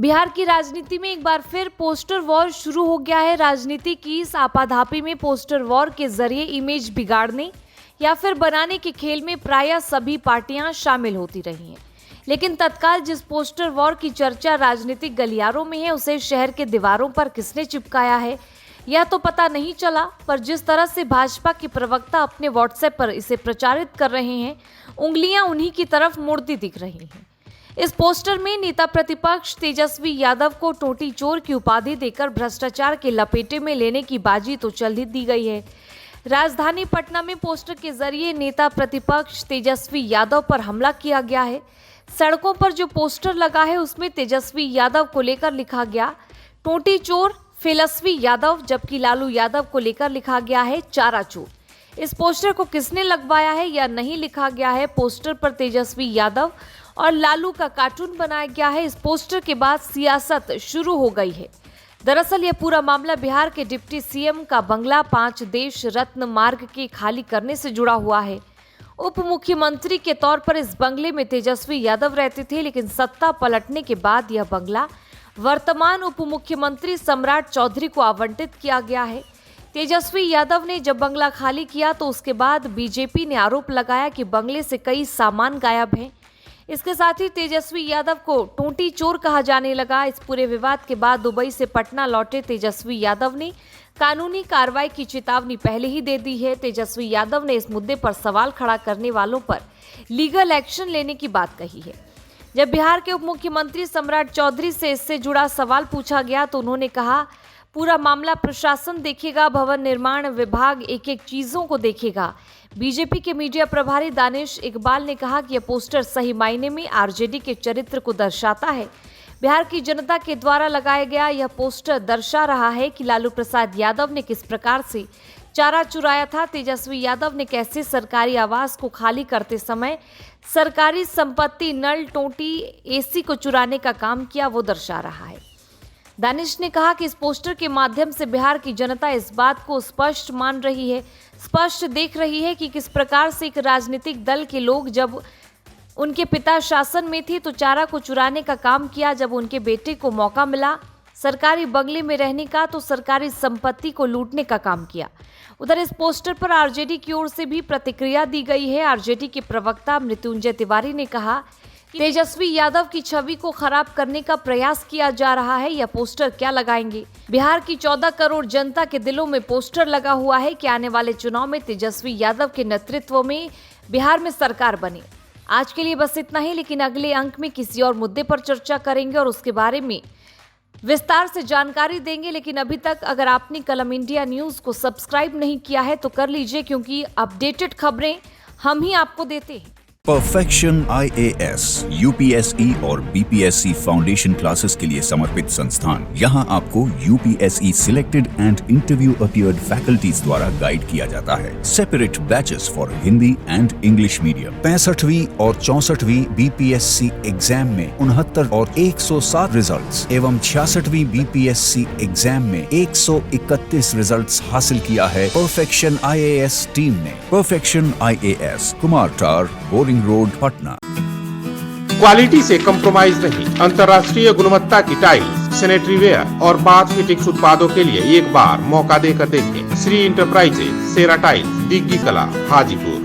बिहार की राजनीति में एक बार फिर पोस्टर वॉर शुरू हो गया है। राजनीति की इस आपाधापी में पोस्टर वॉर के जरिए इमेज बिगाड़ने या फिर बनाने के खेल में प्रायः सभी पार्टियां शामिल होती रही हैं। लेकिन तत्काल जिस पोस्टर वॉर की चर्चा राजनीतिक गलियारों में है, उसे शहर के दीवारों पर किसने चिपकाया है यह तो पता नहीं चला, पर जिस तरह से भाजपा के प्रवक्ता अपने व्हाट्सएप पर इसे प्रचारित कर रहे हैं, उंगलियां उन्हीं की तरफ मुड़ती दिख रही हैं। इस पोस्टर में नेता प्रतिपक्ष तेजस्वी यादव को टोटी चोर की उपाधि देकर भ्रष्टाचार के लपेटे में लेने की बाजी तो चल ही दी गई है। राजधानी पटना में पोस्टर के जरिए नेता प्रतिपक्ष तेजस्वी यादव पर हमला किया गया है। सड़कों पर जो पोस्टर लगा है उसमें तेजस्वी यादव को लेकर लिखा गया टोटी चोर फेलस्वी यादव, जबकि लालू यादव को लेकर लिखा गया है चारा चोर। इस पोस्टर को किसने लगवाया है या नहीं लिखा गया है। पोस्टर पर तेजस्वी यादव और लालू का कार्टून बनाया गया है। इस पोस्टर के बाद सियासत शुरू हो गई है। दरअसल यह पूरा मामला बिहार के डिप्टी सीएम का बंगला 5 देश रत्न मार्ग के खाली करने से जुड़ा हुआ है। उप मुख्यमंत्री के तौर पर इस बंगले में तेजस्वी यादव रहते थे, लेकिन सत्ता पलटने के बाद यह बंगला वर्तमान उप मुख्यमंत्री सम्राट चौधरी को आवंटित किया गया है। तेजस्वी यादव ने जब बंगला खाली किया तो उसके बाद बीजेपी ने आरोप लगाया कि बंगले से कई सामान गायब हैं। इसके साथ ही तेजस्वी यादव को टोटी चोर कहा जाने लगा। इस पूरे विवाद के बाद दुबई से पटना लौटे तेजस्वी यादव ने कानूनी कार्रवाई की चेतावनी पहले ही दे दी है। तेजस्वी यादव ने इस मुद्दे पर सवाल खड़ा करने वालों पर लीगल एक्शन लेने की बात कही है। जब बिहार के उप मुख्यमंत्री सम्राट चौधरी से इससे जुड़ा सवाल पूछा गया तो उन्होंने कहा, पूरा मामला प्रशासन देखेगा, भवन निर्माण विभाग एक एक चीजों को देखेगा। बीजेपी के मीडिया प्रभारी दानिश इकबाल ने कहा कि यह पोस्टर सही मायने में आरजेडी के चरित्र को दर्शाता है। बिहार की जनता के द्वारा लगाया गया यह पोस्टर दर्शा रहा है कि लालू प्रसाद यादव ने किस प्रकार से चारा चुराया था, तेजस्वी यादव ने कैसे सरकारी आवास को खाली करते समय सरकारी संपत्ति, नल, टोटी, एसी को चुराने का काम किया, वो दर्शा रहा है। दानिश ने कहा कि इस पोस्टर के माध्यम से बिहार की जनता इस बात को स्पष्ट मान रही है, स्पष्ट देख रही है कि किस प्रकार से एक राजनीतिक दल के लोग जब उनके पिता शासन में थे तो चारा को चुराने का काम किया, जब उनके बेटे को मौका मिला सरकारी बंगले में रहने का तो सरकारी संपत्ति को लूटने का काम किया। उधर इस पोस्टर पर आरजेडी की ओर से भी प्रतिक्रिया दी गई है। आरजेडी के प्रवक्ता मृत्युंजय तिवारी ने कहा कि तेजस्वी यादव की छवि को खराब करने का प्रयास किया जा रहा है। यह पोस्टर क्या लगाएंगे? बिहार की 14 करोड़ जनता के दिलों में पोस्टर लगा हुआ है कि आने वाले चुनाव में तेजस्वी यादव के नेतृत्व में बिहार में सरकार बने। आज के लिए बस इतना ही, लेकिन अगले अंक में किसी और मुद्दे पर चर्चा करेंगे और उसके बारे में विस्तार से जानकारी देंगे। लेकिन अभी तक अगर आपने कलम इंडिया न्यूज को सब्सक्राइब नहीं किया है तो कर लीजिए, क्योंकि अपडेटेड खबरें हम ही आपको देते हैं। परफेक्शन IAS, UPSE और BPSC फाउंडेशन क्लासेस के लिए समर्पित संस्थान। यहाँ आपको UPSE selected and interview appeared faculties द्वारा गाइड किया जाता है। Separate batches for Hindi and English medium. 65वीं और 64वीं BPSC एग्जाम में 69 और 107 रिजल्ट्स एवं 66वीं BPSC एग्जाम में 131 रिजल्ट्स हासिल किया है परफेक्शन IAS टीम ने। परफेक्शन IAS, कुमार टार, बोरिंग रोड, पटना। क्वालिटी से कंप्रोमाइज नहीं, अंतर्राष्ट्रीय गुणवत्ता की टाइल्स, सैनिटरी वेयर और बाथ फिटिंग्स उत्पादों के लिए एक बार मौका देकर देखें। श्री इंटरप्राइजेज, सेरा टाइल्स, दिग्गी कला, हाजीपुर।